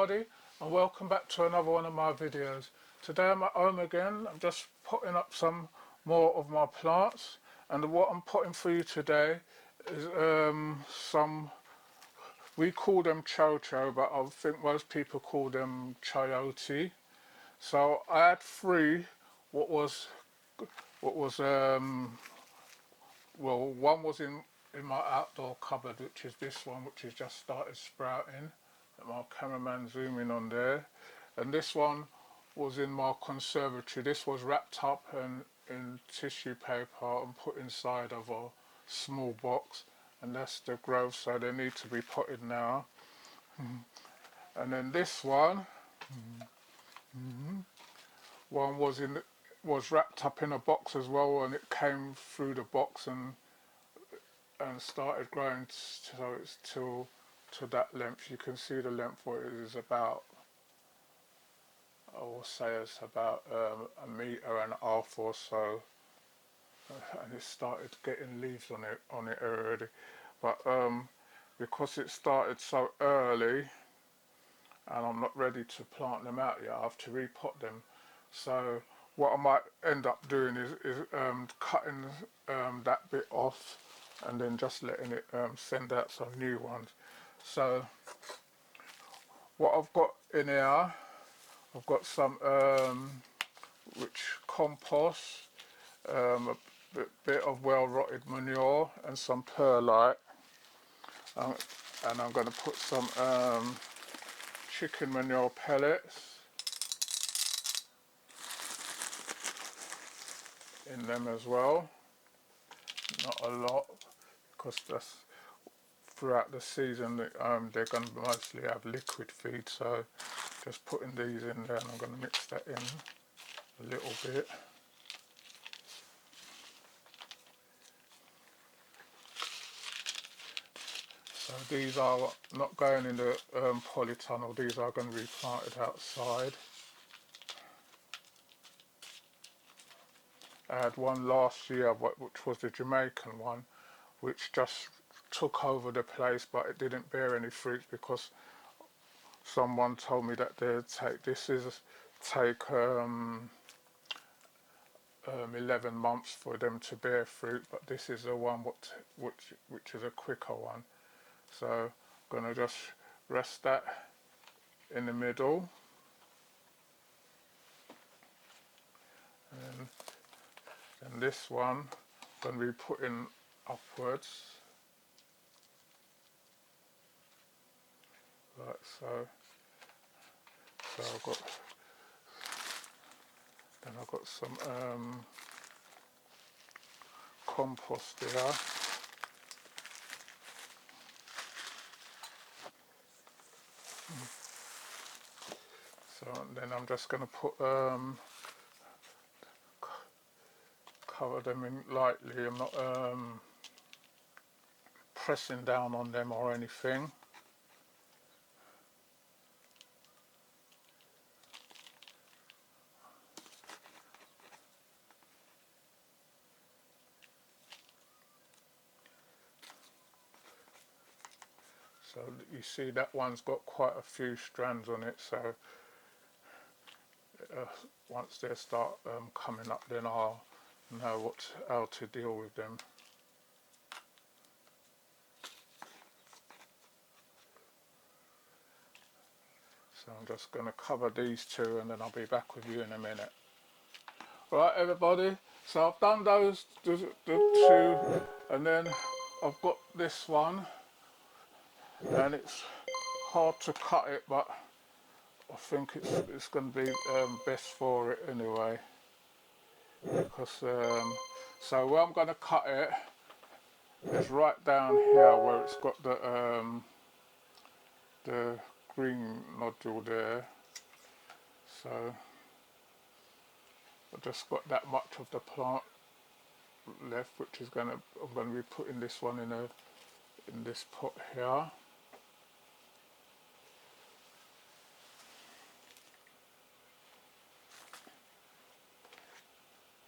everybody, and welcome back to another one of my videos. Today I'm at home again. I'm just putting up some more of my plants, and what I'm putting for you today is we call them cho-cho, but I think most people call them chayote. So I had three, what was well, one was in my outdoor cupboard, which is this one, which has just started sprouting. My cameraman zooming on there. And this one was in my conservatory. This was wrapped up in tissue paper and put inside of a small box. And that's the growth, so they need to be potted now. And then this one, one was wrapped up in a box as well, and it came through the box and started growing, so it's to that length. You can see the length for it is about, I will say it's about a metre and a half or so, and it started getting leaves on it already. But because it started so early and I'm not ready to plant them out yet, I have to repot them. So what I might end up doing is cutting that bit off and then just letting it send out some new ones. So what I've got in here, I've got some compost, a bit of well rotted manure and some perlite, and I'm going to put some chicken manure pellets in them as well. Not a lot, because that's throughout the season they're going to mostly have liquid feed, so just putting these in there, and I'm going to mix that in a little bit. So these are not going in the polytunnel, these are going to be planted outside. I had one last year, which was the Jamaican one, which just took over the place, but it didn't bear any fruit because someone told me that they'd take 11 months for them to bear fruit, but this is the one which is a quicker one. So I'm going to just rest that in the middle, and this one I'm going to be putting upwards like so. So I've got some compost here. So then I'm just going to put cover them in lightly. I'm not pressing down on them or anything. So you see that one's got quite a few strands on it, so once they start coming up, then I'll know how to deal with them. So I'm just going to cover these two, and then I'll be back with you in a minute. Right everybody, so I've done the two, and then I've got this one, and it's hard to cut it, but I think it's going to be best for it anyway, because so where I'm going to cut it is right down here where it's got the green nodule there. So I've just got that much of the plant left, which is I'm going to be putting this one in this pot here.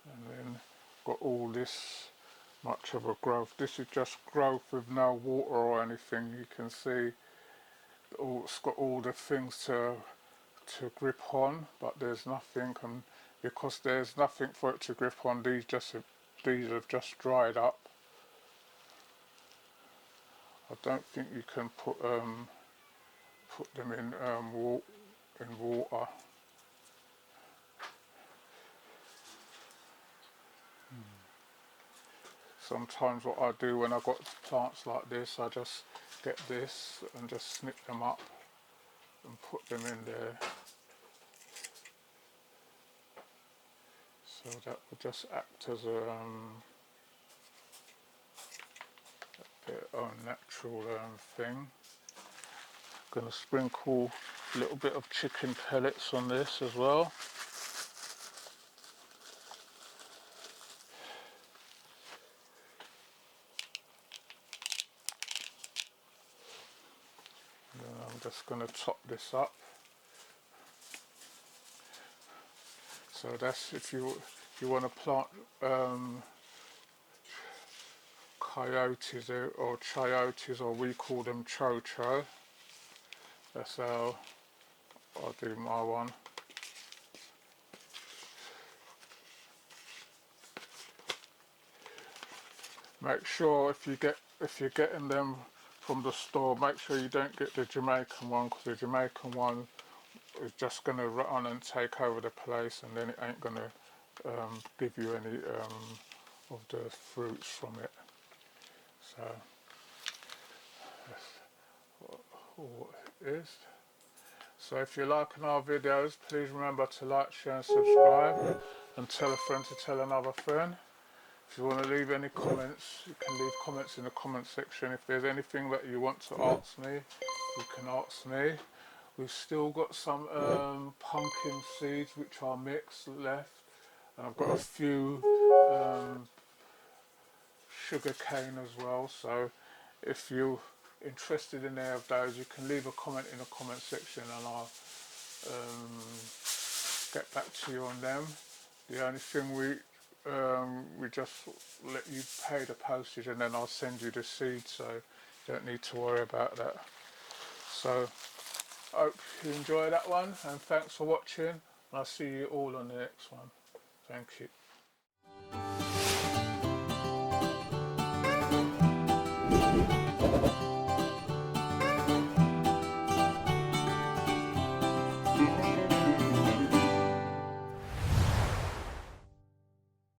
And then got all this much of a growth. This is just growth with no water or anything. You can see it's got all the things to grip on, but there's nothing, and because there's nothing for it to grip on, these have just dried up. I don't think you can put them in water. Sometimes what I do when I've got plants like this, I just get this and just snip them up and put them in there. So that would just act as a their own natural thing. I'm going to sprinkle a little bit of chicken pellets on this as well. And then I'm just going to top this up. So that's if you want to plant coyotes or chayotes, or we call them cho-chos. That's how I do my one. Make sure if you're getting them from the store, make sure you don't get the Jamaican one, because the Jamaican one is just going to run and take over the place, and then it ain't going to give you any of the fruits from it. So that's all it is. So if you're liking our videos, please remember to like, share and subscribe, and tell a friend to tell another friend. If you want to leave any comments, you can leave comments in the comment section. If there's anything that you want to ask me, you can ask me. We've still got some pumpkin seeds which are mixed left, and I've got a few sugar cane as well. So if you're interested in any of those, you can leave a comment in the comment section, and I'll get back to you on them. The only thing we just let you pay the postage, and then I'll send you the seeds, so you don't need to worry about that. So I hope you enjoy that one, and thanks for watching, and I'll see you all on the next one. Thank you.